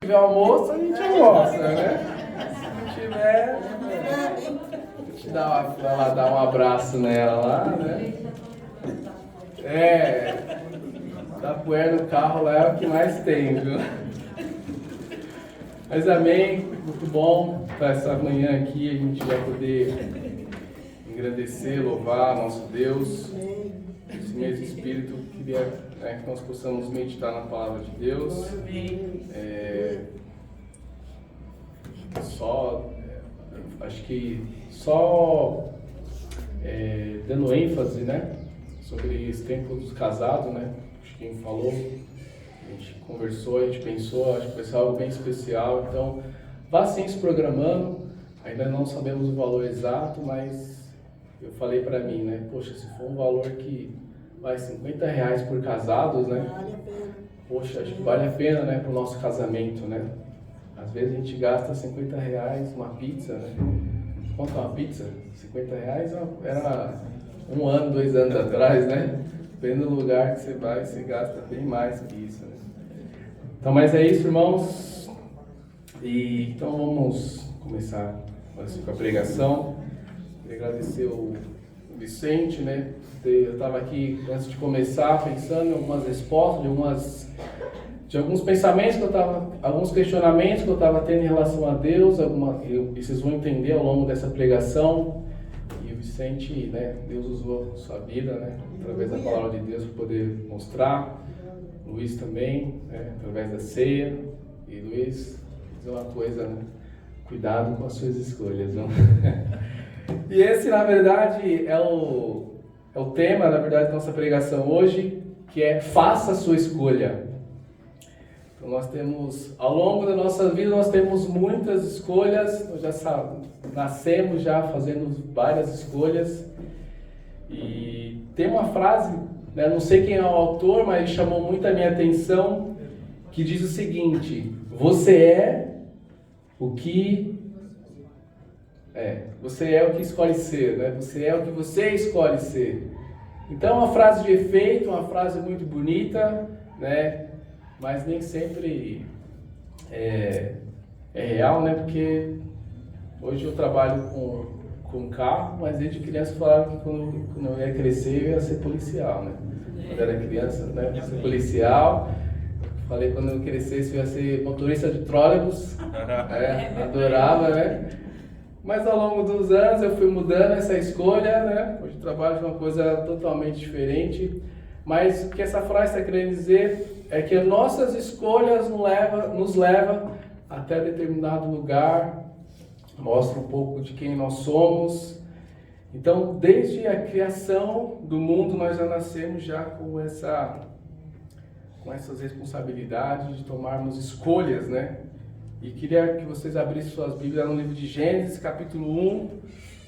tiver almoço, a gente almoça, né? Se não tiver, a gente vai lá dar um abraço nela lá, né? Tapuér no carro lá é o que mais tem, viu? Mas amém, muito bom estar essa manhã aqui, a gente vai poder agradecer, louvar nosso Deus, esse mesmo Espírito, queria que nós possamos meditar na Palavra de Deus. Acho que só dando ênfase, né, sobre esse tempo dos casados, né, acho que quem falou, a gente conversou, a gente pensou, acho que vai ser algo bem especial, então vá sim se programando, ainda não sabemos o valor exato, mas eu falei para mim, né, poxa, se for um valor que vai R$50 por casados, né, Vale a pena. poxa, acho que vale a pena, né, para o nosso casamento, né. Às vezes a gente gasta R$50 uma pizza, né? Quanto é uma pizza? R$50 era 1 ano, 2 anos atrás, né? Dependendo do lugar que você vai, você gasta bem mais que isso, né? Então, mas é isso, irmãos. Então vamos começar com a pregação. Queria agradecer o Vicente, né? Eu estava aqui antes de começar pensando em algumas respostas, de alguns pensamentos que eu estava, alguns questionamentos que eu estava tendo em relação a Deus, e vocês vão entender ao longo dessa pregação. E o Vicente, né, Deus usou sua vida, né, através da palavra de Deus para poder mostrar. Luiz também, né, através da ceia. E Luiz, dizer uma coisa, né, cuidado com as suas escolhas, não? E esse, na verdade, é o tema, na verdade, da nossa pregação hoje, que é faça a sua escolha. Então nós temos, ao longo da nossa vida, nós temos muitas escolhas, nós já nascemos já fazendo várias escolhas. E tem uma frase, né, não sei quem é o autor, mas chamou muito a minha atenção, que diz o seguinte: você é o que escolhe ser, né? Você é o que você escolhe ser. Então é uma frase de efeito, uma frase muito bonita, né? Mas nem sempre é real, né? Porque hoje eu trabalho com carro, mas desde criança falaram que quando eu ia crescer eu ia ser policial, né? Quando eu era criança, né? Eu ia ser policial. Falei quando eu crescesse eu ia ser motorista de trólebus, adorava, né? Mas ao longo dos anos eu fui mudando essa escolha, né? Hoje eu trabalho com uma coisa totalmente diferente. Mas o que essa frase está querendo dizer é que as nossas escolhas nos levam até determinado lugar, mostra um pouco de quem nós somos. Então, desde a criação do mundo, nós já nascemos já com essas responsabilidades de tomarmos escolhas, né? E queria que vocês abrissem suas Bíblias no livro de Gênesis, capítulo 1.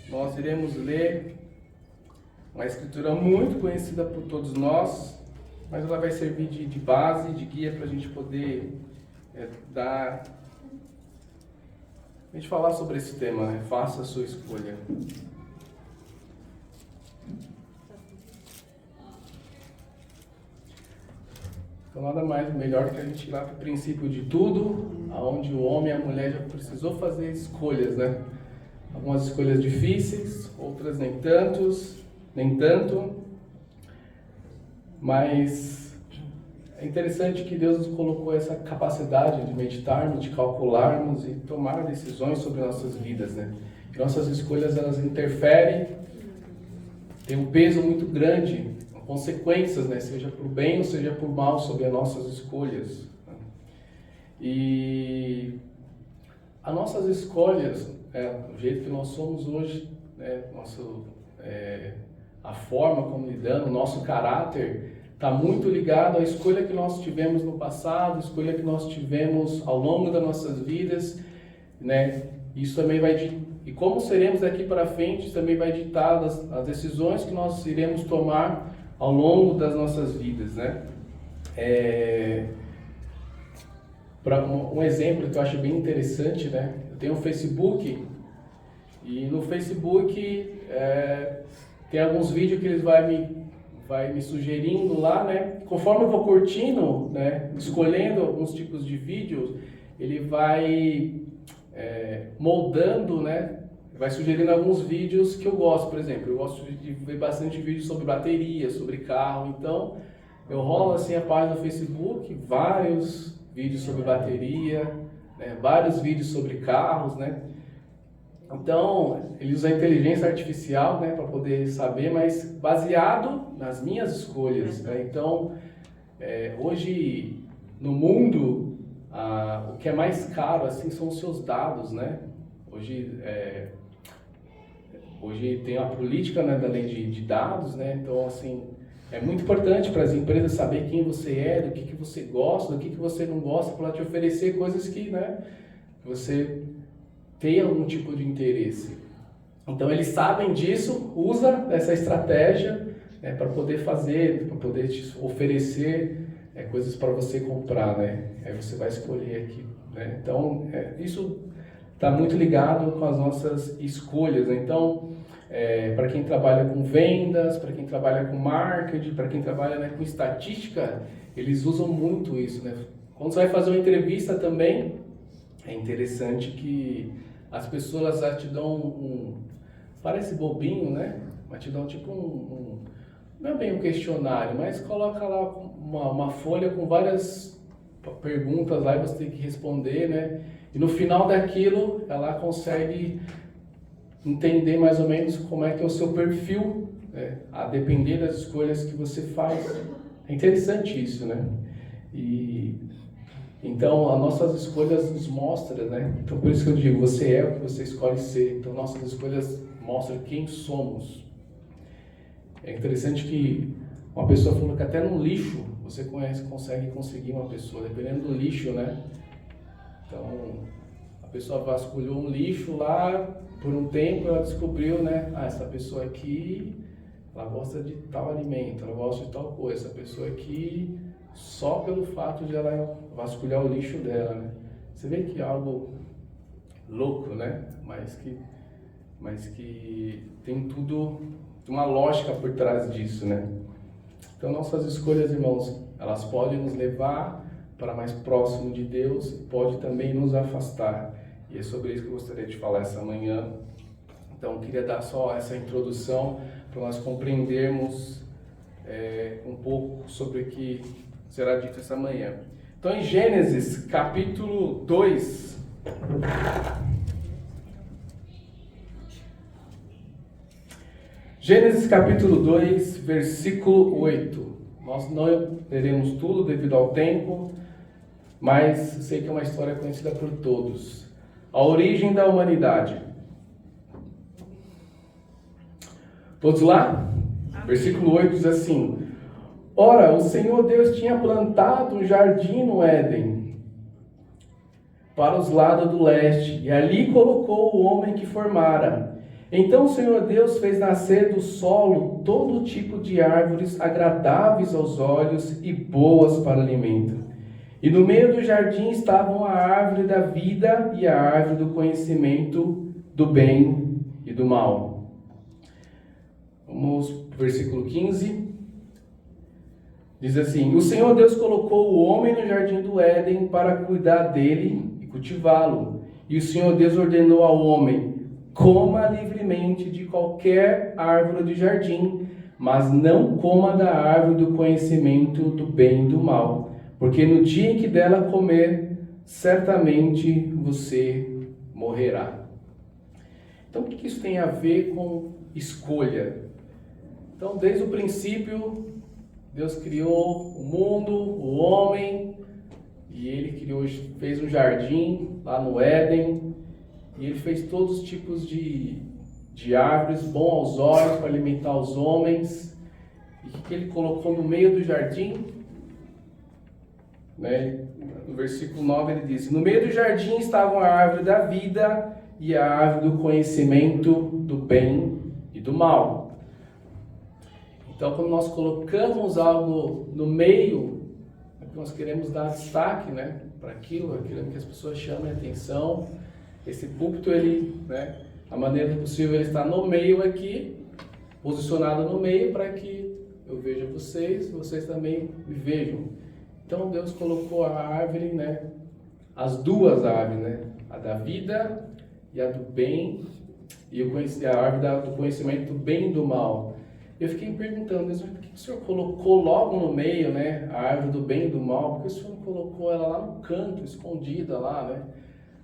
Nós iremos ler uma escritura muito conhecida por todos nós, mas ela vai servir de base, de guia para a gente poder a gente falar sobre esse tema, né? Faça a sua escolha. Então nada mais melhor que a gente ir lá para o princípio de tudo, onde o homem e a mulher já precisou fazer escolhas, né? Algumas escolhas difíceis, outras nem tanto, mas é interessante que Deus nos colocou essa capacidade de meditarmos, de calcularmos e tomar decisões sobre nossas vidas, né? E nossas escolhas, elas interferem, têm um peso muito grande, consequências, né? Seja por bem ou seja por mal, sobre as nossas escolhas, né? E as nossas escolhas, o jeito que nós somos hoje, né? A forma como lidamos, o nosso caráter está muito ligado à escolha que nós tivemos no passado, a escolha que nós tivemos ao longo das nossas vidas, né? Isso também e como seremos daqui para frente também vai ditar as decisões que nós iremos tomar ao longo das nossas vidas, né? Para um exemplo que eu acho bem interessante, né? Eu tenho um Facebook e no Facebook tem alguns vídeos que eles vai me sugerindo lá, né? Conforme eu vou curtindo, né? Escolhendo alguns tipos de vídeos, ele vai moldando, né? Vai sugerindo alguns vídeos que eu gosto, por exemplo. Eu gosto de ver bastante vídeos sobre bateria, sobre carro. Então, eu rolo assim a página do Facebook, vários vídeos sobre bateria, né? Vários vídeos sobre carros, né? Então, ele usa a inteligência artificial, né, para poder saber, mas baseado nas minhas escolhas, né? Então, hoje no mundo, o que é mais caro assim são os seus dados, né? Hoje tem a política, né, da lei de dados, né? Então, assim, é muito importante para as empresas saber quem você é, do que você gosta, do que você não gosta, para te oferecer coisas que, né, você tem algum tipo de interesse. Então, eles sabem disso, usa essa estratégia, né, para poder fazer, para poder te oferecer coisas para você comprar, né? Aí você vai escolher aqui, né? Então, isso está muito ligado com as nossas escolhas, né? Então, para quem trabalha com vendas, para quem trabalha com marketing, para quem trabalha, né, com estatística, eles usam muito isso, né? Quando você vai fazer uma entrevista também, é interessante que as pessoas já te dão parece bobinho, né? Mas te dão tipo não é bem um questionário, mas coloca lá uma folha com várias perguntas lá e você tem que responder, né? E no final daquilo, ela consegue entender mais ou menos como é que é o seu perfil, né? A depender das escolhas que você faz. É interessante isso, né? Então, as nossas escolhas nos mostram, né? Então, por isso que eu digo, você é o que você escolhe ser. Então, nossas escolhas mostram quem somos. É interessante que uma pessoa falou que até no lixo você consegue conseguir uma pessoa, dependendo do lixo, né? Então, a pessoa vasculhou um lixo lá, por um tempo ela descobriu, né? Essa pessoa aqui, ela gosta de tal alimento, ela gosta de tal coisa. Essa pessoa aqui, só pelo fato de ela vasculhar o lixo dela, né? Você vê que é algo louco, né? Mas que tem tudo, uma lógica por trás disso, né? Então, nossas escolhas, irmãos, elas podem nos levar para mais próximo de Deus, pode também nos afastar. E é sobre isso que eu gostaria de falar essa manhã. Então, eu queria dar só essa introdução para nós compreendermos um pouco sobre o que será dito essa manhã. Então, em Gênesis, capítulo 2... Gênesis capítulo 2, versículo 8. Nós não leremos tudo devido ao tempo, mas sei que é uma história conhecida por todos. A origem da humanidade. Todos lá? Versículo 8 diz assim: Ora, o Senhor Deus tinha plantado um jardim no Éden, para os lados do leste, e ali colocou o homem que formara. Então o Senhor Deus fez nascer do solo todo tipo de árvores agradáveis aos olhos e boas para alimento. E no meio do jardim estavam a árvore da vida e a árvore do conhecimento do bem e do mal. Vamos para o versículo 15. Diz assim: O Senhor Deus colocou o homem no jardim do Éden para cuidar dele e cultivá-lo. E o Senhor Deus ordenou ao homem: coma livremente de qualquer árvore do jardim, mas não coma da árvore do conhecimento do bem e do mal, porque no dia em que dela comer, certamente você morrerá. Então, o que isso tem a ver com escolha? Então, desde o princípio, Deus criou o mundo, o homem, e Ele fez um jardim lá no Éden. E ele fez todos os tipos de árvores, bom aos olhos, para alimentar os homens. E o que ele colocou no meio do jardim? Né? No versículo 9 ele diz: No meio do jardim estavam a árvore da vida e a árvore do conhecimento do bem e do mal. Então, quando nós colocamos algo no meio, nós queremos dar destaque, né, para aquilo, queremos que as pessoas chamem a atenção. Esse púlpito, ele, né, a maneira possível, ele está no meio aqui, posicionado no meio, para que eu veja vocês também me vejam. Então, Deus colocou a árvore, né, as duas árvores, né? A da vida e a do bem, e eu conheci a árvore do conhecimento do bem e do mal. Eu fiquei me perguntando, mas por que o Senhor colocou logo no meio, né, a árvore do bem e do mal? Por que o Senhor não colocou ela lá no canto, escondida lá, né?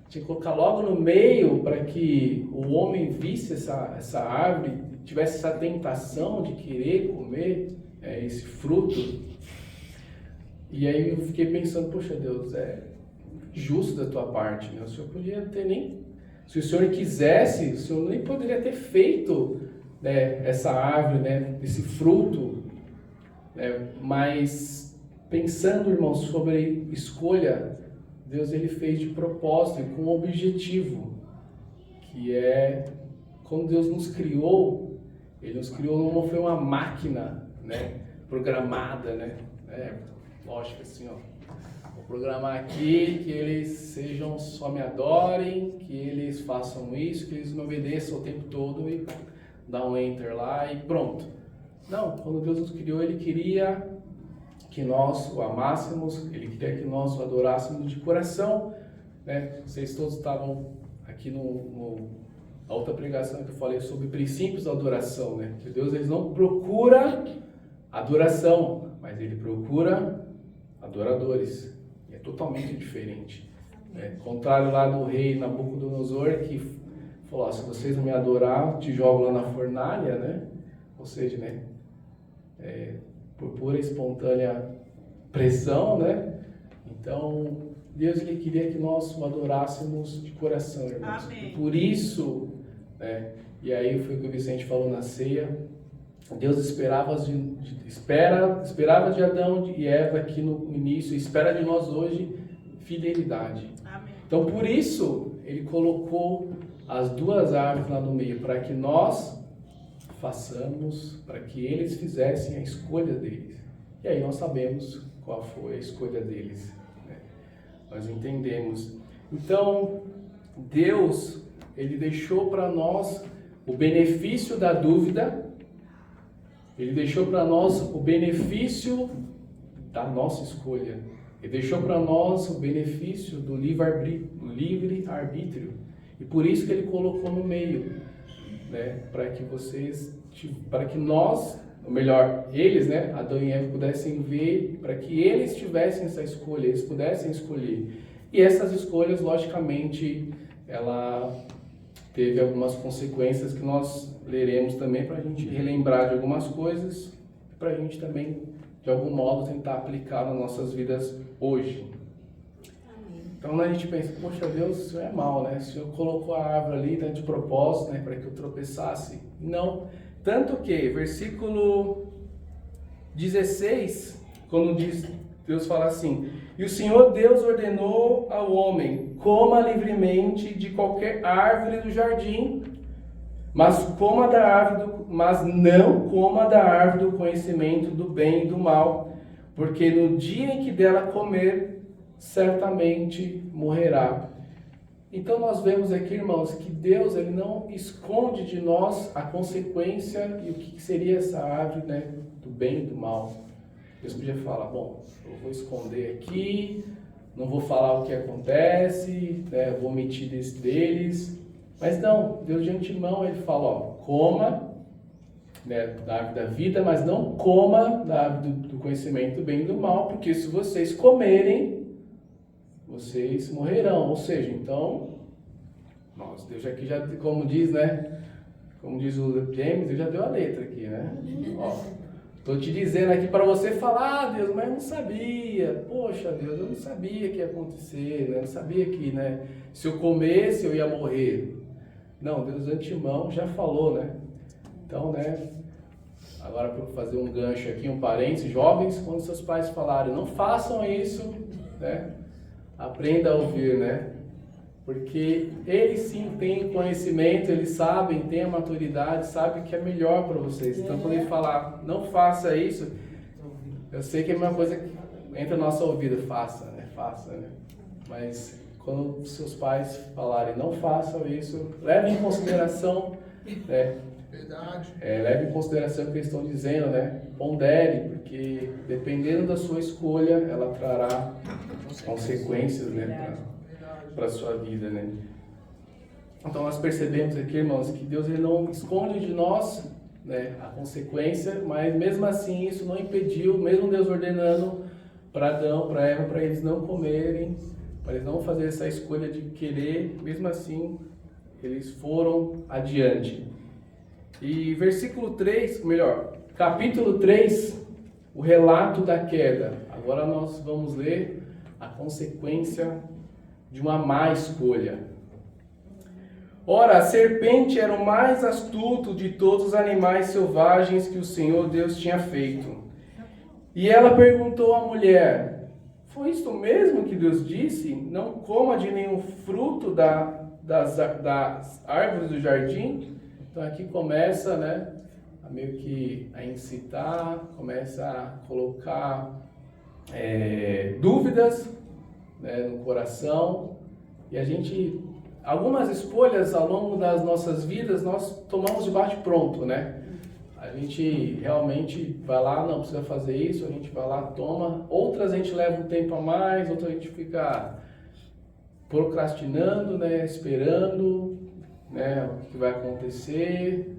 Tinha que colocar logo no meio para que o homem visse essa árvore, tivesse essa tentação de querer comer esse fruto. E aí eu fiquei pensando, poxa Deus, é justo da tua parte, né? O Senhor podia ter nem... Se o Senhor quisesse, o Senhor nem poderia ter feito, né, essa árvore, né, esse fruto, né? Mas pensando, irmãos, sobre escolha, Deus ele fez de propósito e com um objetivo, que é, quando Deus nos criou, Ele nos criou, não foi uma máquina, né, programada, né? Lógico, assim, ó, vou programar aqui que eles só me adorem, que eles façam isso, que eles me obedeçam o tempo todo e dá um enter lá e pronto. Não, quando Deus nos criou, Ele queria que nós o amássemos, Ele queria que nós o adorássemos de coração, né? Vocês todos estavam aqui na outra pregação que eu falei sobre princípios da adoração, né? Que Deus ele não procura adoração, mas Ele procura adoradores. E é totalmente diferente. Né? Contrário lá do rei Nabucodonosor, que falou, ó, se vocês não me adorar, te jogo lá na fornalha, né? Ou seja, né? Por pura e espontânea pressão, né? Então, Deus ele queria que nós o adorássemos de coração, irmãos. Amém. E por isso, né? E aí foi o que o Vicente falou na ceia. Deus esperava de Adão e Eva aqui no início, espera de nós hoje fidelidade. Amém. Então, por isso, Ele colocou as duas árvores lá no meio, para que nós façamos, para que eles fizessem a escolha deles. E aí nós sabemos qual foi a escolha deles, né? Nós entendemos. Então, Deus, Ele deixou para nós o benefício da dúvida, Ele deixou para nós o benefício da nossa escolha, Ele deixou para nós o benefício do livre-arbítrio, e por isso que Ele colocou no meio, né? Para que nós, ou melhor, eles, né, Adão e Eva pudessem ver, para que eles tivessem essa escolha, eles pudessem escolher. E essas escolhas, logicamente, ela teve algumas consequências que nós leremos também para a gente relembrar de algumas coisas, para a gente também, de algum modo, tentar aplicar nas nossas vidas hoje. Então a gente pensa, poxa Deus, o Senhor é mau, né? O Senhor colocou a árvore ali, né, de propósito, né, para que eu tropeçasse. Não. Tanto que, versículo 16, quando Deus fala assim, e o Senhor Deus ordenou ao homem, coma livremente de qualquer árvore do jardim, mas não coma da árvore do conhecimento do bem e do mal, porque no dia em que dela comer, certamente morrerá. Então nós vemos aqui, irmãos, que Deus ele não esconde de nós a consequência e o que seria essa árvore, né, do bem e do mal. Deus podia falar, bom, eu vou esconder aqui, não vou falar o que acontece, né, vou omitir deles. Mas não, Deus de antemão ele fala, ó, coma, né, da árvore da vida, mas não coma da árvore do conhecimento do bem e do mal, porque se vocês comerem, vocês morrerão. Ou seja, então, nossa, Deus aqui já, como diz, né? Como diz o James, Deus já deu a letra aqui, né? Ó, tô te dizendo aqui para você falar, ah, Deus, mas eu não sabia. Poxa, Deus, eu não sabia que ia acontecer, né? Eu não sabia que, né? Se eu comesse, eu ia morrer. Não, Deus de antemão já falou, né? Então, né? Agora para fazer um gancho aqui, um parênteses, jovens, quando seus pais falarem, não façam isso, né? Aprenda a ouvir, né? Porque eles sim têm conhecimento, eles sabem, têm a maturidade, sabem que é melhor para vocês. Então, quando ele falar, não faça isso, eu sei que é a mesma coisa que entra na nossa ouvida, faça, né? Faça, né? Mas quando seus pais falarem, não façam isso, leve em consideração, né? Verdade. Leve em consideração o que eles estão dizendo, né? Pondere, porque dependendo da sua escolha, ela trará consequências, né? para a sua vida, né? Então nós percebemos aqui, irmãos, que Deus ele não esconde de nós, né, a consequência, mas mesmo assim isso não impediu, mesmo Deus ordenando para Adão, para Eva, para eles não comerem, para eles não fazerem essa escolha de querer, mesmo assim eles foram adiante. E versículo 3, melhor, capítulo 3, o relato da queda. Agora nós vamos ler a consequência de uma má escolha. Ora, a serpente era o mais astuto de todos os animais selvagens que o Senhor Deus tinha feito. E ela perguntou à mulher: foi isto mesmo que Deus disse? Não coma de nenhum fruto das árvores do jardim? Então aqui começa, né, meio que a incitar, começa a colocar dúvidas, né, no coração. E a gente, algumas escolhas ao longo das nossas vidas, nós tomamos de bate-pronto, né? A gente realmente vai lá, não precisa fazer isso, a gente vai lá, toma. Outras a gente leva um tempo a mais, outras a gente fica procrastinando, né, esperando, né, o que vai acontecer.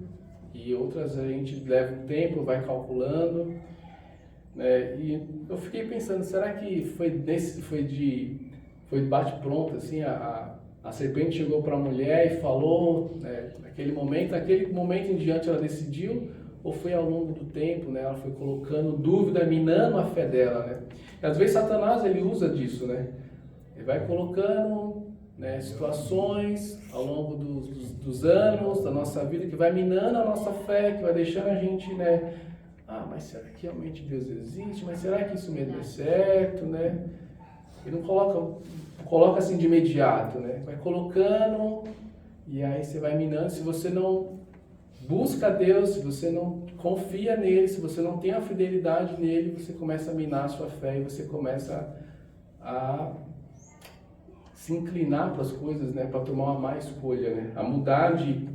E outras a gente leva um tempo, vai calculando. E eu fiquei pensando, será que foi de bate-pronto, assim, a serpente chegou para a mulher e falou, né, naquele momento em diante ela decidiu, ou foi ao longo do tempo, né, ela foi colocando dúvida, minando a fé dela, né? E às vezes Satanás ele usa disso, né? Ele vai colocando, né, situações ao longo dos anos da nossa vida que vai minando a nossa fé, que vai deixando a gente, né? Ah, mas será que realmente Deus existe? Mas será que isso mesmo é certo, né? Ele não coloca assim de imediato, né? Vai colocando e aí você vai minando. Se você não busca Deus, se você não confia nele, se você não tem a fidelidade nele, você começa a minar a sua fé e você começa a se inclinar para as coisas, né? Para tomar uma má escolha, né? A mudar de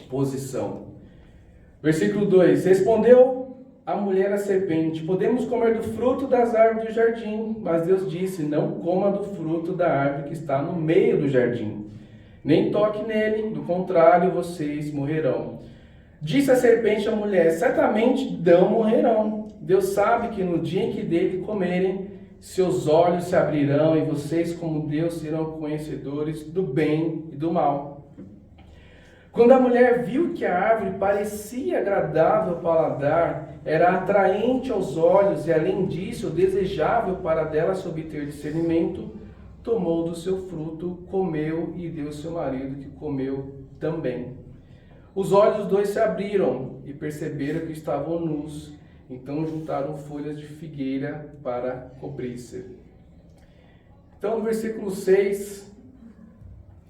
posição. Versículo 2: Respondeu a mulher à serpente: podemos comer do fruto das árvores do jardim, mas Deus disse: não coma do fruto da árvore que está no meio do jardim, nem toque nele, do contrário vocês morrerão. Disse a serpente à mulher: certamente não morrerão. Deus sabe que no dia em que dele comerem, seus olhos se abrirão e vocês, como Deus, serão conhecedores do bem e do mal. Quando a mulher viu que a árvore parecia agradável ao paladar, era atraente aos olhos e, além disso, desejável para dela se obter discernimento, tomou do seu fruto, comeu e deu ao seu marido, que comeu também. Os olhos dos dois se abriram e perceberam que estavam nus. Então juntaram folhas de figueira para cobrir-se. Então no versículo 6,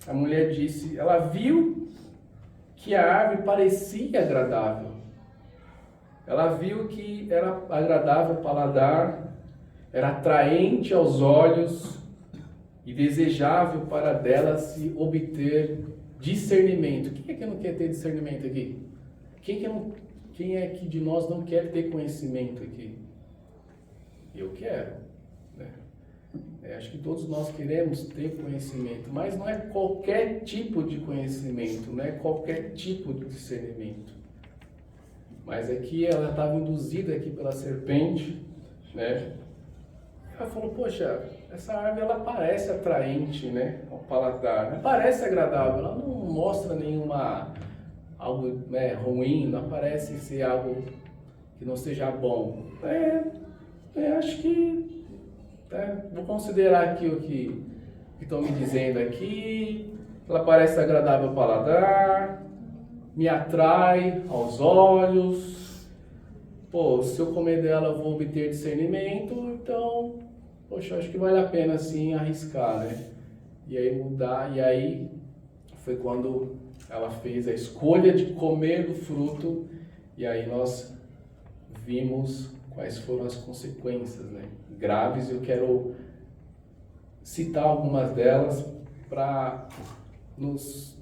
a mulher disse, ela viu que a árvore parecia agradável. Ela viu que era agradável ao paladar, era atraente aos olhos e desejável para dela se obter discernimento. Quem é que não quer ter discernimento aqui? Quem é que de nós não quer ter conhecimento aqui? Eu quero, né? Acho que todos nós queremos ter conhecimento, mas não é qualquer tipo de conhecimento, não é qualquer tipo de discernimento. Mas aqui ela estava induzida aqui pela serpente, né? Ela falou, poxa, essa árvore ela parece atraente, né, ao paladar, né? Parece agradável, ela não mostra algo, né, ruim, não parece ser algo que não seja bom. Acho que vou considerar aqui o que estão me dizendo aqui. Ela parece agradável ao paladar, me atrai aos olhos. Pô, se eu comer dela eu vou obter discernimento, então, poxa, acho que vale a pena assim arriscar, né? E aí mudar, e aí foi quando ela fez a escolha de comer do fruto, e aí nós vimos quais foram as consequências, né, graves. Eu quero citar algumas delas para nos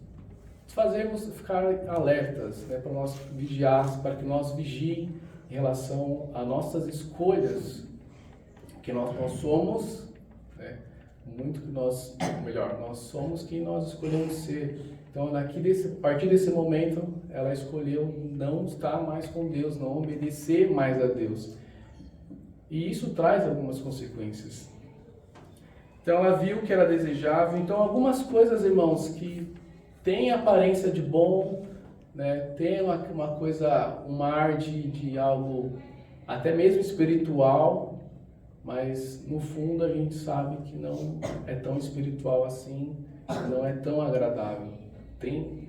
fazermos ficar alertas, né, para nós vigiarmos, para que nós vigiem em relação a nossas escolhas, que nós somos, né, muito que nós, melhor, nós somos quem nós escolhemos ser. Então, a partir desse momento, ela escolheu não estar mais com Deus, não obedecer mais a Deus. E isso traz algumas consequências. Então, ela viu que era desejável. Então, algumas coisas, irmãos, que têm aparência de bom, né, tem uma coisa, um ar de algo até mesmo espiritual, mas no fundo a gente sabe que não é tão espiritual assim, não é tão agradável. Tem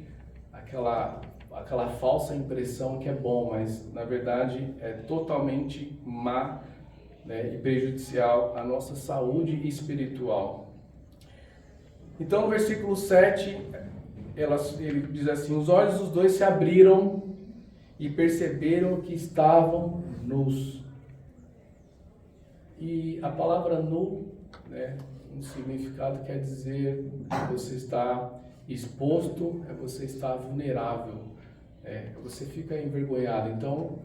aquela falsa impressão que é bom, mas na verdade é totalmente má, né, e prejudicial à nossa saúde espiritual. Então no versículo 7, ele diz assim: os olhos dos dois se abriram e perceberam que estavam nus. E a palavra nu, né, um significado quer dizer que você está exposto, você está vulnerável, você fica envergonhado. Então,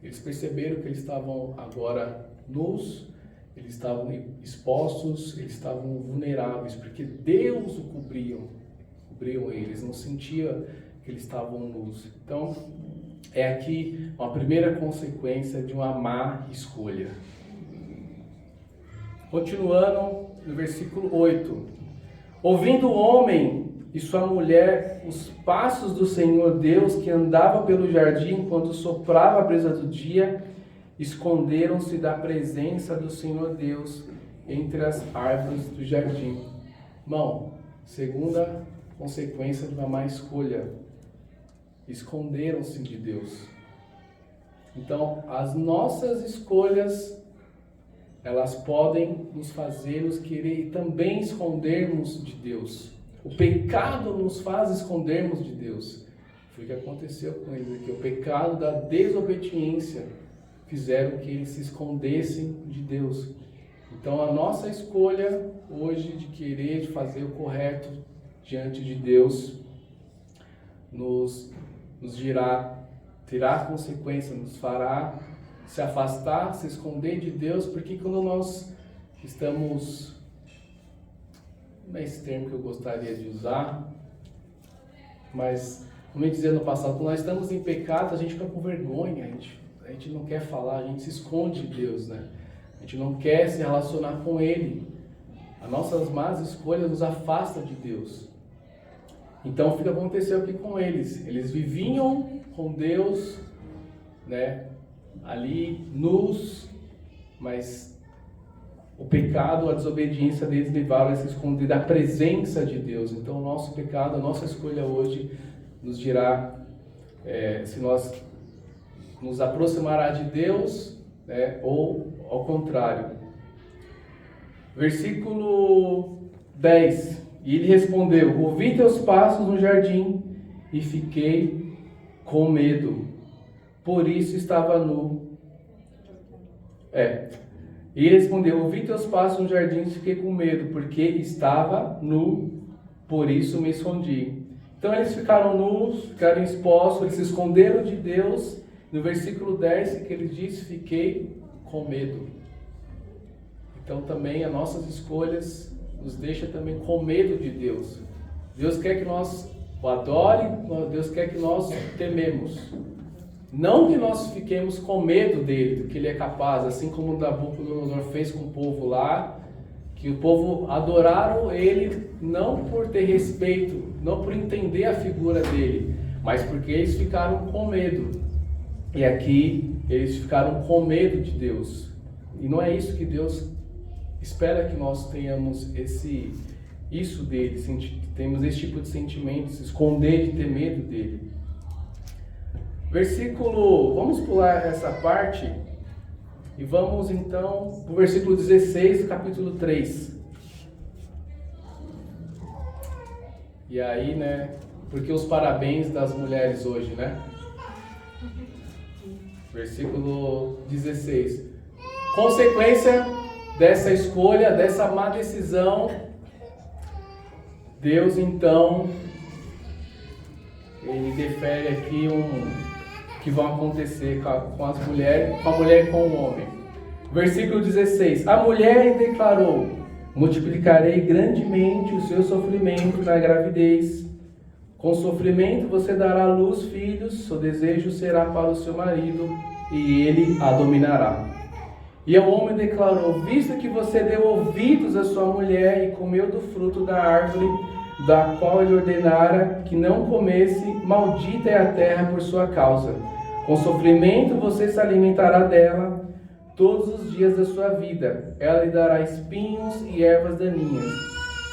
eles perceberam que eles estavam agora nus, eles estavam expostos, eles estavam vulneráveis, porque Deus o cobriam eles, não sentia que eles estavam nus. Então, é aqui uma primeira consequência de uma má escolha. Continuando no versículo 8. Ouvindo o homem e sua mulher os passos do Senhor Deus que andava pelo jardim enquanto soprava a brisa do dia, esconderam-se da presença do Senhor Deus entre as árvores do jardim. Irmão, segunda consequência de uma má escolha: esconderam-se de Deus. Então, as nossas escolhas, elas podem nos fazer nos querer e também escondermos de Deus. O pecado nos faz escondermos de Deus. Foi o que aconteceu com eles aqui. O pecado da desobediência fizeram que eles se escondessem de Deus. Então a nossa escolha hoje de querer, de fazer o correto diante de Deus, nos terá consequência, nos fará se afastar, se esconder de Deus, porque quando nós estamos, não é esse termo que eu gostaria de usar, mas, como eu dizia no passado, quando nós estamos em pecado, a gente fica com vergonha, a gente não quer falar, a gente se esconde de Deus, né? A gente não quer se relacionar com Ele. As nossas más escolhas nos afastam de Deus. Então, o que aconteceu aqui com eles? Eles viviam com Deus, né, ali nus, mas o pecado, a desobediência deles levaram a se esconder da presença de Deus. Então, o nosso pecado, a nossa escolha hoje nos dirá se nós nos aproximará de Deus, né, ou ao contrário. Versículo 10. E ele respondeu: ouvi teus passos no jardim e fiquei com medo, por isso estava nu. E ele respondeu: ouvi teus passos no jardim e fiquei com medo, porque estava nu, por isso me escondi. Então eles ficaram nus, ficaram expostos, eles se esconderam de Deus. No versículo 10 que ele diz: fiquei com medo. Então também as nossas escolhas nos deixa também com medo de Deus. Deus quer que nós o adore, Deus quer que nós tememos. Não que nós fiquemos com medo dele, do que ele é capaz, assim como Nabucodonosor fez com o povo lá, que o povo adoraram ele não por ter respeito, não por entender a figura dele, mas porque eles ficaram com medo. E aqui eles ficaram com medo de Deus. E não é isso que Deus espera, que nós tenhamos isso dele, temos esse tipo de sentimento, se esconder de ter medo dele. Vamos pular essa parte e vamos então para o versículo 16 do capítulo 3. E aí, né, porque os parabéns das mulheres hoje, né? Versículo 16. Consequência dessa escolha, dessa má decisão, Deus então, ele defere aqui que vão acontecer com a mulher e com o homem. Versículo 16. A mulher declarou: multiplicarei grandemente o seu sofrimento na gravidez. Com sofrimento você dará à luz filhos, seu desejo será para o seu marido, e ele a dominará. E o homem declarou: visto que você deu ouvidos à sua mulher e comeu do fruto da árvore, da qual ele ordenara que não comesse, maldita é a terra por sua causa. Com sofrimento você se alimentará dela todos os dias da sua vida. Ela lhe dará espinhos e ervas daninhas.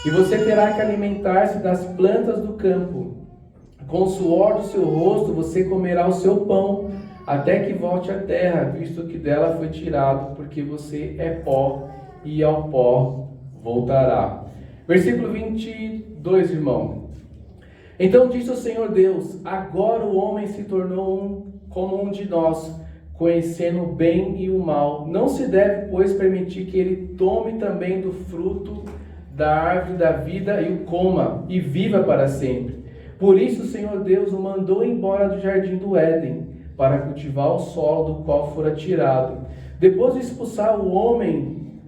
E você terá que alimentar-se das plantas do campo. Com o suor do seu rosto você comerá o seu pão, até que volte à terra, visto que dela foi tirado, porque você é pó, e ao pó voltará. Versículo 22, irmão. Então disse o Senhor Deus: agora o homem se tornou como um de nós, conhecendo o bem e o mal. Não se deve, pois, permitir que ele tome também do fruto da árvore da vida e o coma, e viva para sempre. Por isso o Senhor Deus o mandou embora do jardim do Éden, para cultivar o solo do qual fora tirado. Depois de expulsar o homem,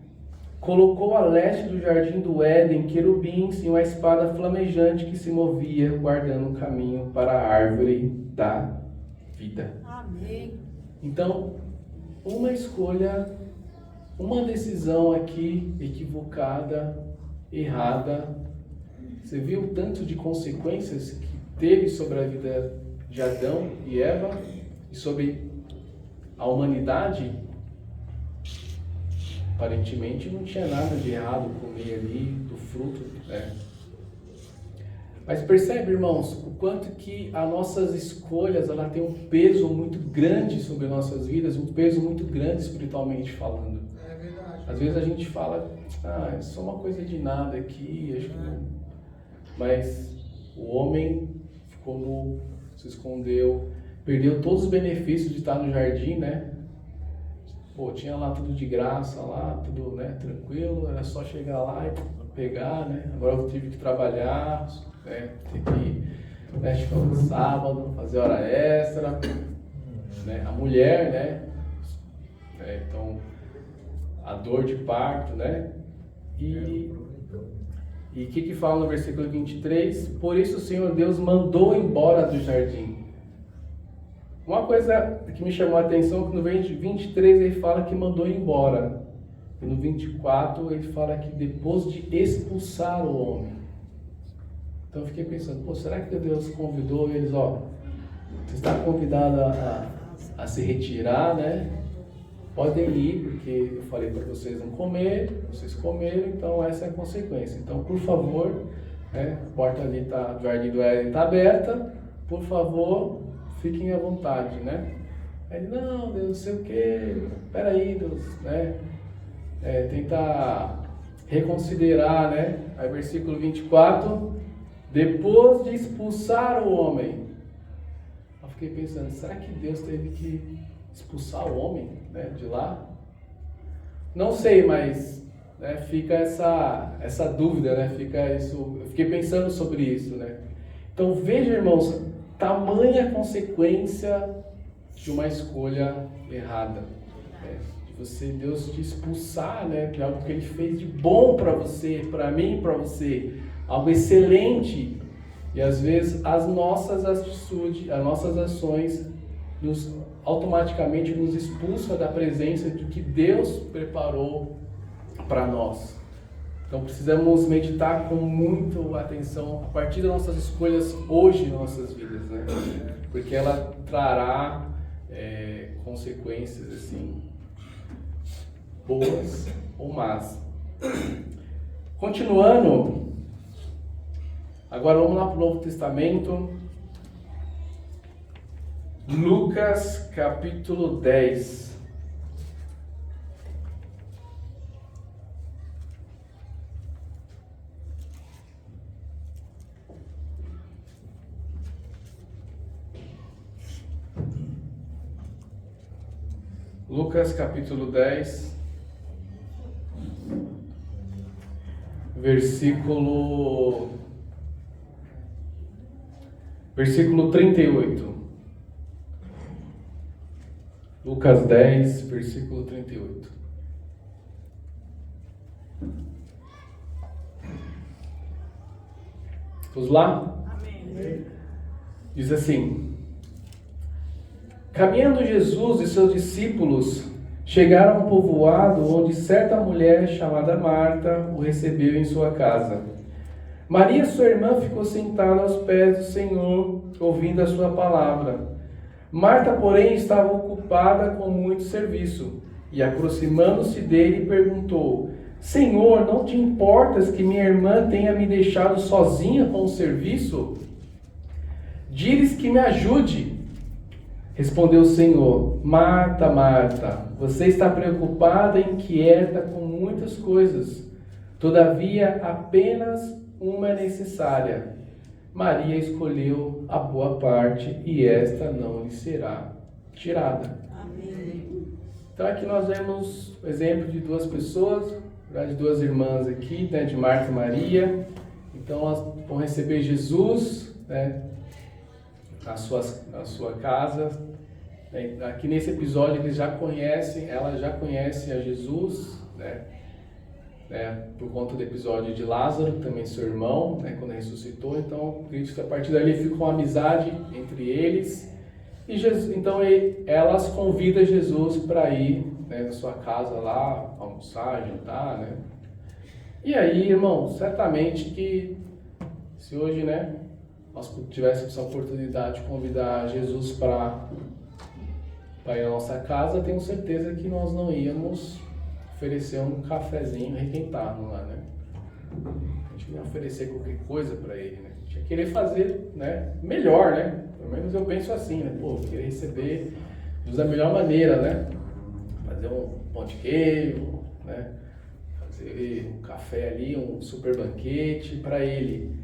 colocou a leste do jardim do Éden querubins e uma espada flamejante que se movia, guardando o caminho para a árvore da vida. Amém. Então, uma escolha, uma decisão aqui equivocada, errada. Você viu o tanto de consequências que teve sobre a vida de Adão e Eva e sobre a humanidade? Aparentemente não tinha nada de errado comer ali do fruto, né? Mas percebe, irmãos, o quanto que as nossas escolhas, ela tem um peso muito grande sobre nossas vidas, um peso muito grande espiritualmente falando. É verdade. Às vezes a gente fala, é só uma coisa de nada aqui, acho que não. Mas o homem ficou nu, se escondeu, perdeu todos os benefícios de estar no jardim, né? Pô, tinha lá tudo de graça, lá, tudo, né, tranquilo, era só chegar lá e pegar, né? Agora eu tive que trabalhar, né? Ter que, né, chegar no sábado, fazer hora extra, né? A mulher, né? Então, a dor de parto, né? E o que fala no versículo 23? Por isso o Senhor Deus mandou embora do jardim. Uma coisa que me chamou a atenção é que no 23 ele fala que mandou embora. E no 24 ele fala que depois de expulsar o homem. Então eu fiquei pensando, pô, será que Deus convidou eles, ó, você está convidado a se retirar, né? Podem ir, porque eu falei para vocês não comer, vocês comeram, então essa é a consequência. Então, por favor, né, a porta ali do Jardim do Éden está aberta, por favor, fiquem à vontade, né? Aí ele, não, Deus, não sei o quê, peraí, Deus, né? Tentar reconsiderar, né? Aí versículo 24, depois de expulsar o homem. Eu fiquei pensando, será que Deus teve que expulsar o homem, né, de lá? Não sei, mas, né, fica essa dúvida, né? Fica isso. Eu fiquei pensando sobre isso, né? Então veja, irmãos, tamanha consequência de uma escolha errada, né? De você, Deus te expulsar, né, de algo que Ele fez de bom para você, para mim, para você, algo excelente. E às vezes as nossas atitudes, as nossas ações automaticamente nos expulsa da presença de que Deus preparou para nós. Então precisamos meditar com muita atenção a partir das nossas escolhas hoje em nossas vidas, né? Porque ela trará consequências assim, boas ou más. Continuando, agora vamos lá para o Novo Testamento. Lucas capítulo 10. Lucas capítulo 10, versículo 38. Lucas 10, versículo 38. Vamos lá? Amém. Diz assim: caminhando Jesus e seus discípulos chegaram a um povoado onde certa mulher chamada Marta o recebeu em sua casa. Maria, sua irmã, ficou sentada aos pés do Senhor, ouvindo a sua palavra. Marta, porém, estava ocupada com muito serviço, e aproximando-se dele, perguntou: Senhor, não te importas que minha irmã tenha me deixado sozinha com o serviço? Diz que me ajude. Respondeu o Senhor: Marta, Marta, você está preocupada e inquieta com muitas coisas. Todavia, apenas uma é necessária. Maria escolheu a boa parte e esta não lhe será tirada. Amém. Então aqui nós vemos o exemplo de duas pessoas, de duas irmãs aqui, né, de Marta e Maria. Então elas vão receber Jesus, né, na sua casa. Aqui nesse episódio eles já conhecem, ela já conhece a Jesus, né, por conta do episódio de Lázaro, também seu irmão, né, quando ressuscitou. Então acredito que a partir dali ficou uma amizade entre eles. E Jesus, então elas convidam Jesus para ir, né, na sua casa lá, almoçar, jantar, né? E aí, irmão, certamente que se hoje, né, nós tivéssemos essa oportunidade de convidar Jesus para ir à nossa casa, tenho certeza que nós não íamos oferecer um cafezinho requentado lá, né? A gente não ia oferecer qualquer coisa para ele, né? A gente ia querer fazer, né, melhor, né? Pelo menos eu penso assim, né? Pô, querer receber Jesus da melhor maneira, né? Fazer um pão de queijo, né? Fazer um café ali, um super banquete para ele.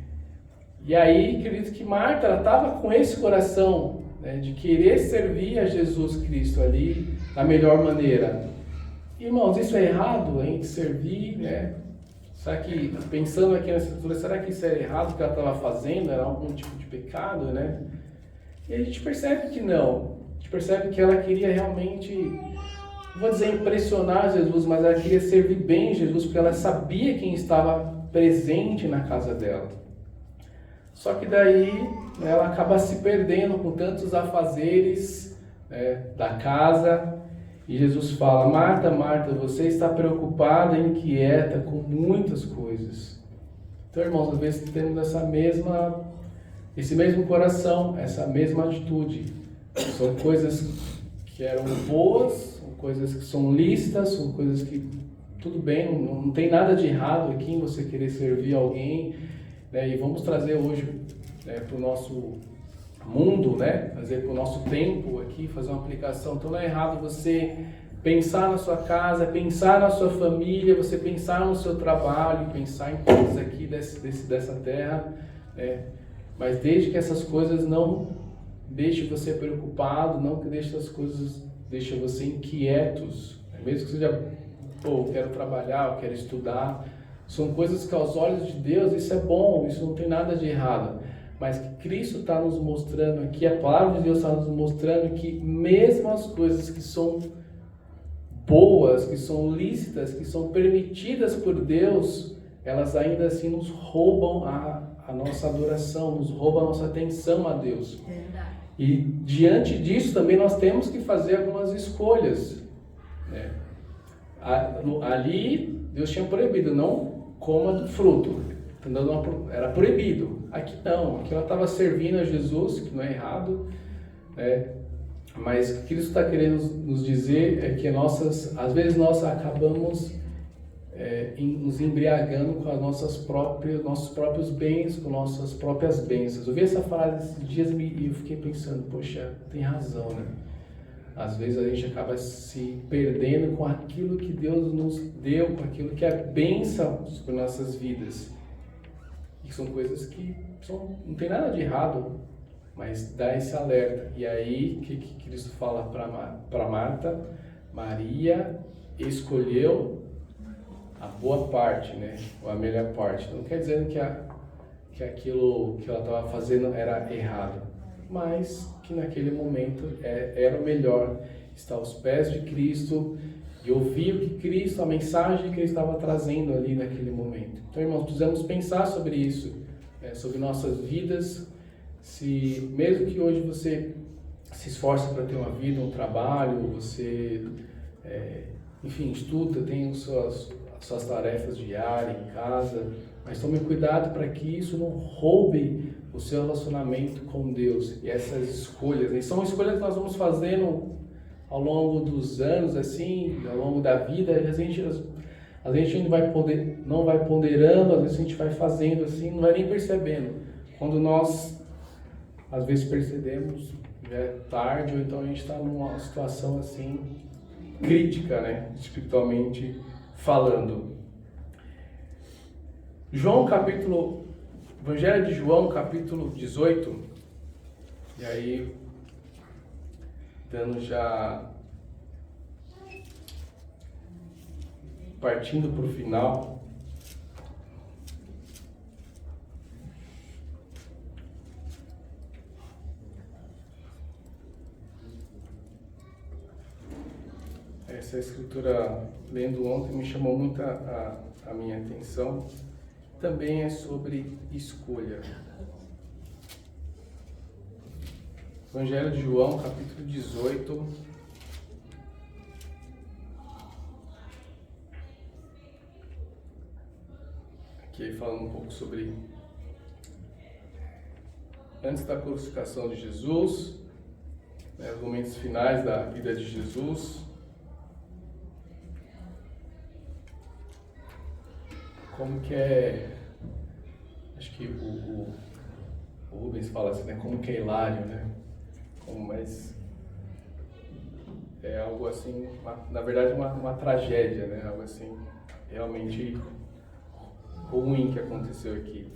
E aí, acredito que Marta, ela estava com esse coração, né, de querer servir a Jesus Cristo ali da melhor maneira. Irmãos, isso é errado, a gente servir, né? Será que, pensando aqui na escritura, será que isso é errado o que ela estava fazendo? Era algum tipo de pecado, né? E a gente percebe que não. A gente percebe que ela queria realmente, não vou dizer impressionar Jesus, mas ela queria servir bem Jesus, porque ela sabia quem estava presente na casa dela. Só que daí, né, ela acaba se perdendo com tantos afazeres, né, da casa. E Jesus fala: Marta, Marta, você está preocupada e inquieta com muitas coisas. Então, irmãos, às vezes temos esse mesmo coração, essa mesma atitude. São coisas que eram boas, são coisas que são lícitas, são coisas que, tudo bem, não tem nada de errado aqui em você querer servir alguém, né? E vamos trazer hoje, né, para o nosso mundo, né, trazer para o nosso tempo aqui, fazer uma aplicação. Então não é errado você pensar na sua casa, pensar na sua família, você pensar no seu trabalho, pensar em coisas aqui dessa terra, né? Mas desde que essas coisas não deixem você preocupado, não que essas coisas deixem você inquietos, mesmo que seja, eu quero trabalhar, eu quero estudar, são coisas que aos olhos de Deus isso é bom, isso não tem nada de errado. Mas que Cristo está nos mostrando aqui, a palavra de Deus está nos mostrando que mesmo as coisas que são boas, que são lícitas, que são permitidas por Deus, elas ainda assim nos roubam a nossa adoração, nos roubam a nossa atenção a Deus. E diante disso também nós temos que fazer algumas escolhas, né? Ali Deus tinha proibido, não coma do fruto. Era proibido. Aqui não, aqui ela estava servindo a Jesus, que não é errado, né? Mas o que Cristo está querendo nos dizer é que às vezes nós acabamos nos embriagando com nossos próprios bens, com nossas próprias bênçãos. Eu vi essa frase esses dias e eu fiquei pensando, poxa, tem razão, né? Às vezes a gente acaba se perdendo com aquilo que Deus nos deu, com aquilo que é bênção sobre nossas vidas. E são coisas que não tem nada de errado, mas dá esse alerta. E aí, o que Cristo fala para Marta? Maria escolheu a boa parte, né? Ou a melhor parte. Não quer dizer que aquilo que ela estava fazendo era errado, mas que naquele momento era o melhor. Estar aos pés de Cristo e ouvir o que Cristo, a mensagem que Ele estava trazendo ali naquele momento. Então, irmãos, precisamos pensar sobre isso. sobre nossas vidas. Se mesmo que hoje você se esforce para ter uma vida, um trabalho, você, enfim, estuda, tem as suas tarefas diárias em casa, mas tome cuidado para que isso não roube o seu relacionamento com Deus e essas escolhas. E são escolhas que nós vamos fazendo ao longo dos anos, assim, ao longo da vida. A gente não vai ponderando, às vezes a gente vai fazendo assim, não vai nem percebendo. Quando nós, às vezes, percebemos, já é tarde, ou então a gente está numa situação assim, crítica, né, espiritualmente falando. Evangelho de João, capítulo 18, e aí, dando já, partindo para o final, essa escritura, lendo ontem, me chamou muito a minha atenção. Também é sobre escolha. Evangelho de João, capítulo 18. Aqui falando um pouco sobre antes da crucificação de Jesus, né, os momentos finais da vida de Jesus. Como que acho que o Rubens fala assim, né? Como que é hilário, né? Mas é algo assim, na verdade uma tragédia, né? Algo assim, realmente ruim que aconteceu aqui.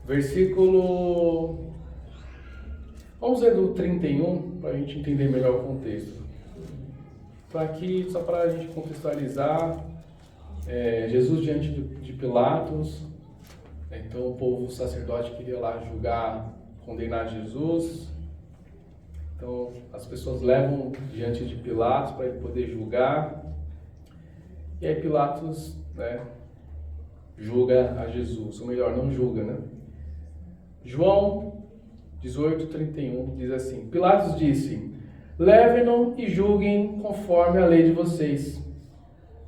Versículo... Vamos ler do 31, para a gente entender melhor o contexto. Então aqui, só para a gente contextualizar, Jesus diante de Pilatos, então o povo sacerdote queria lá julgar, condenar Jesus, então as pessoas levam diante de Pilatos para ele poder julgar, e aí Pilatos, né, julga a Jesus, ou melhor, não julga, né? João 18:31 diz assim: Pilatos disse: levem-no e julguem conforme a lei de vocês.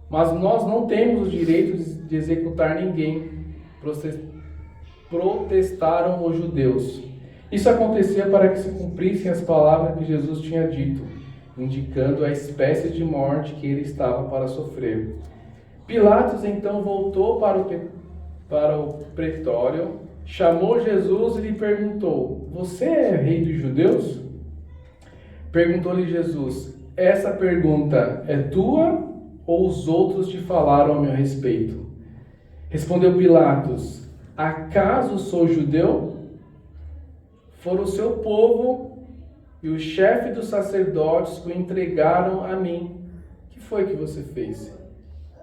Mas nós não temos o direito de executar ninguém, protestaram os judeus. Isso acontecia para que se cumprissem as palavras que Jesus tinha dito, indicando a espécie de morte que ele estava para sofrer. Pilatos então voltou para o pretório, chamou Jesus e lhe perguntou: você é rei dos judeus? Perguntou-lhe Jesus: essa pergunta é tua ou os outros te falaram a meu respeito? Respondeu Pilatos: acaso sou judeu? Foram o seu povo e o chefe dos sacerdotes o entregaram a mim. O que foi que você fez?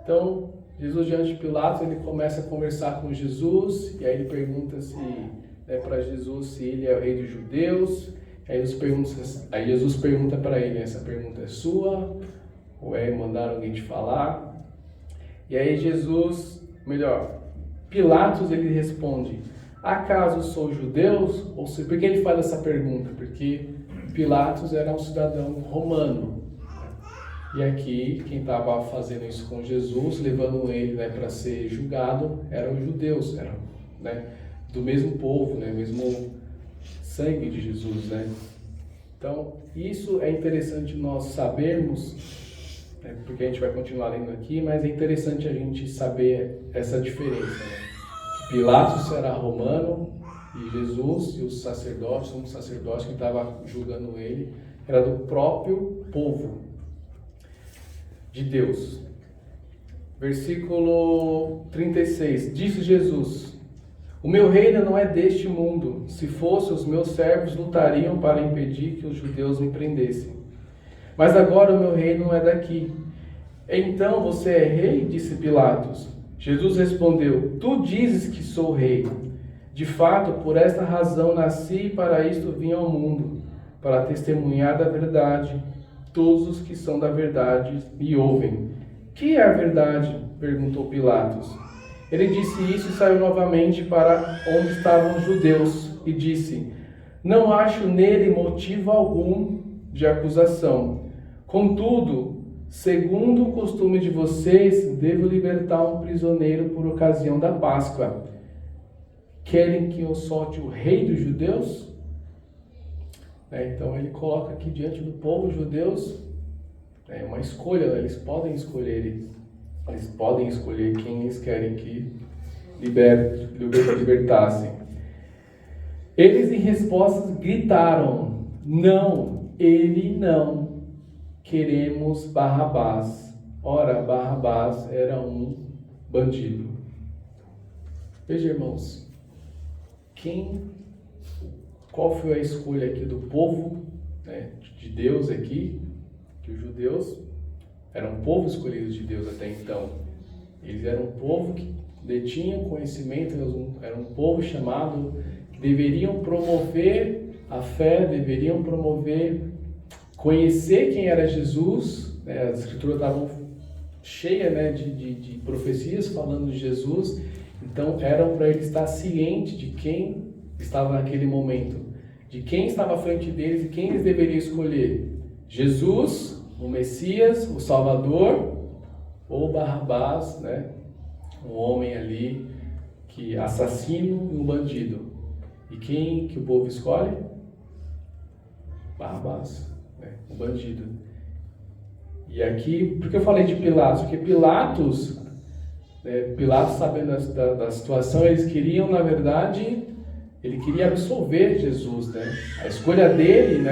Então, Jesus diante de Pilatos, ele começa a conversar com Jesus, e aí ele pergunta para Jesus se ele é o rei dos judeus. Aí Jesus pergunta para ele: essa pergunta é sua? Ou mandaram alguém te falar? E aí Pilatos, ele responde: acaso sou judeus? Ou seja, por que ele faz essa pergunta? Porque Pilatos era um cidadão romano. E aqui, quem estava fazendo isso com Jesus, levando ele, né, para ser julgado, eram os judeus, eram, né, do mesmo povo, né, mesmo sangue de Jesus, né? Então, isso é interessante nós sabermos, porque a gente vai continuar lendo aqui, mas é interessante a gente saber essa diferença, né? Pilatos era romano e Jesus e os sacerdotes, um sacerdote que estava julgando ele, era do próprio povo de Deus. Versículo 36, disse Jesus: o meu reino não é deste mundo. Se fosse, os meus servos lutariam para impedir que os judeus me prendessem. Mas agora o meu reino não é daqui. Então você é rei? Disse Pilatos. Jesus respondeu: tu dizes que sou rei. De fato, por esta razão nasci e para isto vim ao mundo, para testemunhar da verdade. Todos os que são da verdade me ouvem. Que é a verdade? Perguntou Pilatos. Ele disse isso e saiu novamente para onde estavam os judeus e disse: não acho nele motivo algum de acusação. Contudo, segundo o costume de vocês, devo libertar um prisioneiro por ocasião da Páscoa. Querem que eu solte o rei dos judeus? Então ele coloca aqui diante do povo judeus uma escolha, eles podem escolher quem eles querem que libertassem. Eles em resposta gritaram: não, ele não, queremos Barrabás. Ora, Barrabás era um bandido. Veja, irmãos, qual foi a escolha aqui do povo, de Deus aqui? Que os judeus eram um povo escolhido de Deus até então. Eles eram um povo que detinha conhecimento, eram um povo chamado, que deveriam promover a fé, deveriam promover, conhecer quem era Jesus. As escrituras estavam cheias de profecias falando de Jesus, então eram para eles estar cientes de quem estava naquele momento, de quem estava à frente deles e quem eles deveriam escolher: Jesus, o Messias, o Salvador, ou Barrabás, um homem ali que assassino e um bandido. E quem que o povo escolhe? Barrabás, um bandido. E aqui, por que eu falei de Pilatos? Porque Pilatos, sabendo da situação, eles queriam, na verdade, ele queria absolver Jesus, A escolha dele,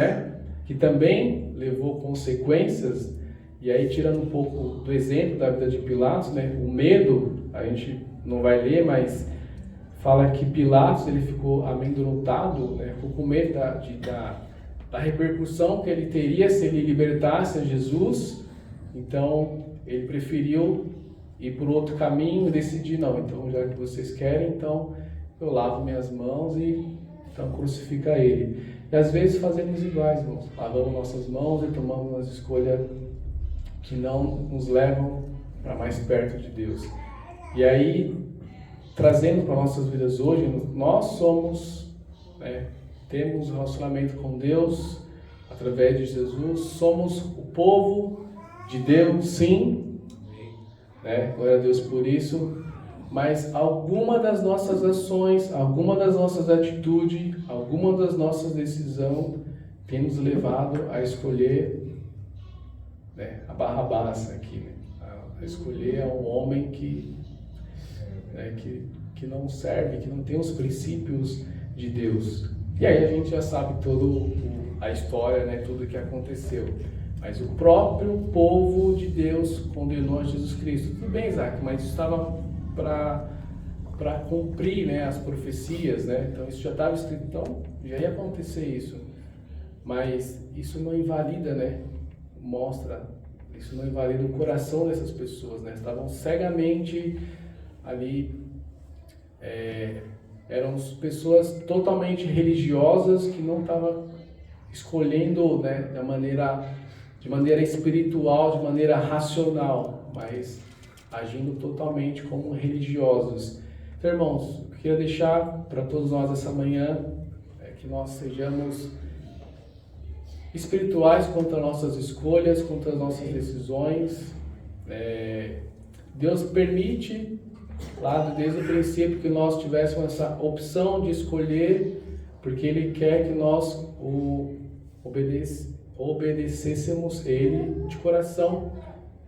que também levou consequências. E aí, tirando um pouco do exemplo da vida de Pilatos, o medo, a gente não vai ler, mas fala que Pilatos ele ficou amedrontado, ficou com medo da repercussão que ele teria se ele libertasse a Jesus. Então ele preferiu ir por outro caminho e decidir: não, então já que vocês querem, então eu lavo minhas mãos e então crucifica ele. E às vezes fazemos iguais, irmãos, lavamos nossas mãos e tomamos as escolhas que não nos levam para mais perto de Deus. E aí, trazendo para nossas vidas hoje, nós somos, temos um relacionamento com Deus através de Jesus, somos o povo de Deus, sim, glória a Deus por isso, mas alguma das nossas ações, alguma das nossas atitudes, alguma das nossas decisões tem nos levado a escolher a Barrabás aqui, a escolher um homem que não serve, que não tem os princípios de Deus. E aí a gente já sabe toda a história, tudo o que aconteceu. Mas o próprio povo de Deus condenou a Jesus Cristo. Tudo bem, Isaac, mas isso estava para cumprir as profecias, então isso já estava escrito, então já ia acontecer isso. Mas isso não invalida, isso não invalida o coração dessas pessoas, estavam cegamente ali, eram pessoas totalmente religiosas que não estavam escolhendo de maneira espiritual, de maneira racional, mas agindo totalmente como religiosos. Então, irmãos, eu queria deixar para todos nós essa manhã que nós sejamos espirituais quanto às nossas escolhas, quanto às nossas decisões. Deus permite, lá desde o princípio, que nós tivéssemos essa opção de escolher, porque Ele quer que nós obedecêssemos Ele de coração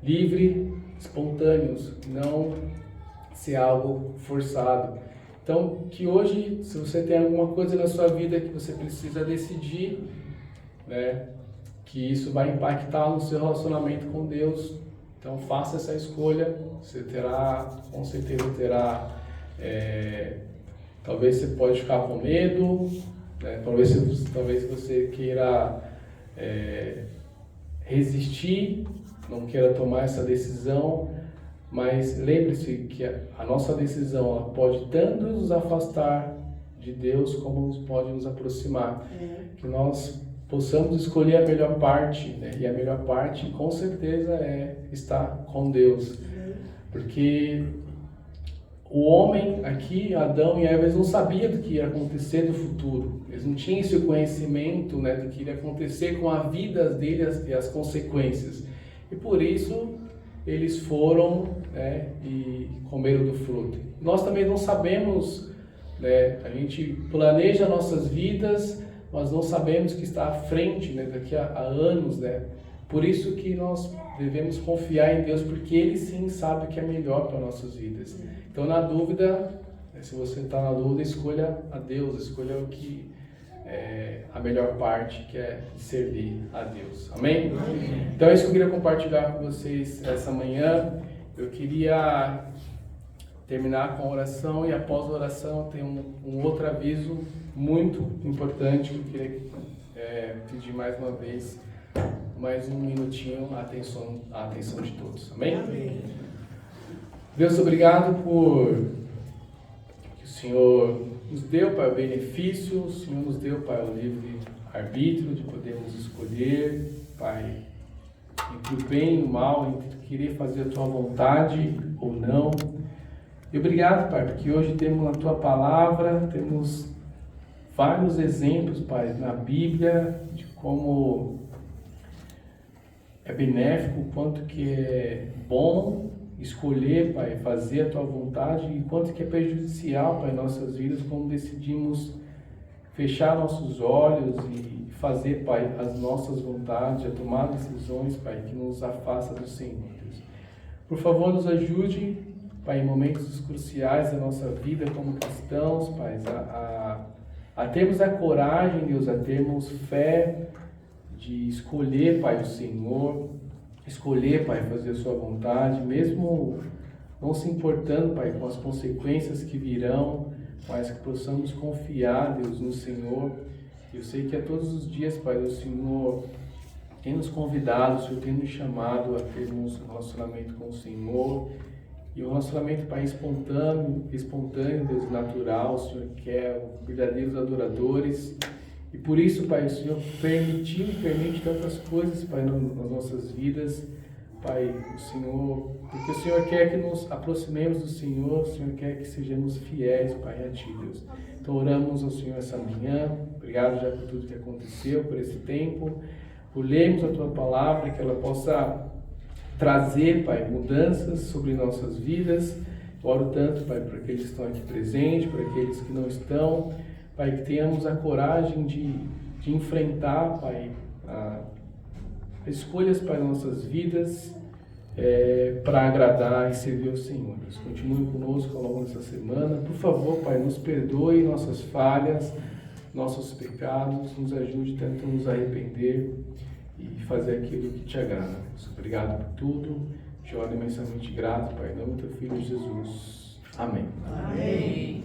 livre, espontâneos, não ser algo forçado. Então, que hoje, se você tem alguma coisa na sua vida que você precisa decidir, que isso vai impactar no seu relacionamento com Deus, então faça essa escolha. Você terá, com certeza terá, talvez você pode ficar com medo, talvez você queira resistir, não queira tomar essa decisão, mas lembre-se que a nossa decisão ela pode tanto nos afastar de Deus como pode nos aproximar. Que nós possamos escolher a melhor parte, e a melhor parte com certeza é estar com Deus, porque o homem aqui, Adão e Eva, eles não sabiam do que ia acontecer no futuro. Eles não tinham esse conhecimento, né, do que iria acontecer com a vida deles e as consequências. E por isso eles foram, né, e comeram do fruto. Nós também não sabemos, né, a gente planeja nossas vidas, nós não sabemos o que está à frente, né, daqui a anos, né? Por isso que nós devemos confiar em Deus, porque Ele sim sabe o que é melhor para nossas vidas. Então, na dúvida, se você está na dúvida, escolha a Deus, escolha o que é a melhor parte, que é servir a Deus. Amém? Amém? Então, é isso que eu queria compartilhar com vocês essa manhã. Eu queria terminar com a oração e após a oração tem um outro aviso muito importante que eu queria pedir mais uma vez, mais um minutinho, a atenção de todos. Amém? Amém. Deus, obrigado por que o Senhor nos deu, Pai, o benefício, o Senhor nos deu, Pai, o livre arbítrio de podermos escolher, Pai, entre o bem e o mal, entre querer fazer a Tua vontade ou não. E obrigado, Pai, porque hoje temos na Tua palavra, temos vários exemplos, Pai, na Bíblia, de como é benéfico, o quanto que é bom escolher, Pai, fazer a Tua vontade, e quanto que é prejudicial, Pai, em nossas vidas, como decidimos fechar nossos olhos e fazer, Pai, as nossas vontades, a tomar decisões, Pai, que nos afasta do Senhor, Deus. Por favor, nos ajude, Pai, em momentos cruciais da nossa vida como cristãos, Pai, a termos a coragem, Deus, a termos fé de escolher, Pai, o Senhor, escolher, Pai, fazer a Sua vontade, mesmo não se importando, Pai, com as consequências que virão, mas que possamos confiar, Deus, no Senhor. Eu sei que a todos os dias, Pai, o Senhor tem nos convidado, o Senhor tem nos chamado a termos um relacionamento com o Senhor, e o relacionamento, Pai, espontâneo, Deus, natural. O Senhor quer verdadeiros adoradores. E por isso, Pai, o Senhor permite tantas coisas, Pai, nas nossas vidas, Pai, porque o Senhor quer que nos aproximemos do Senhor, o Senhor quer que sejamos fiéis, Pai, a Ti, Deus. Então oramos ao Senhor essa manhã, obrigado já por tudo que aconteceu, por esse tempo, por lermos a Tua palavra, que ela possa trazer, Pai, mudanças sobre nossas vidas. Eu oro tanto, Pai, para aqueles que estão aqui presentes, para aqueles que não estão, Pai, que tenhamos a coragem de enfrentar, Pai, escolhas para nossas vidas, para agradar e servir ao Senhor. Deus, continue conosco ao longo dessa semana. Por favor, Pai, nos perdoe nossas falhas, nossos pecados, nos ajude tanto a nos arrepender e fazer aquilo que Te agrada. Deus, obrigado por tudo. Te oro imensamente grato, Pai, em nome do Teu Filho Jesus. Amém. Amém.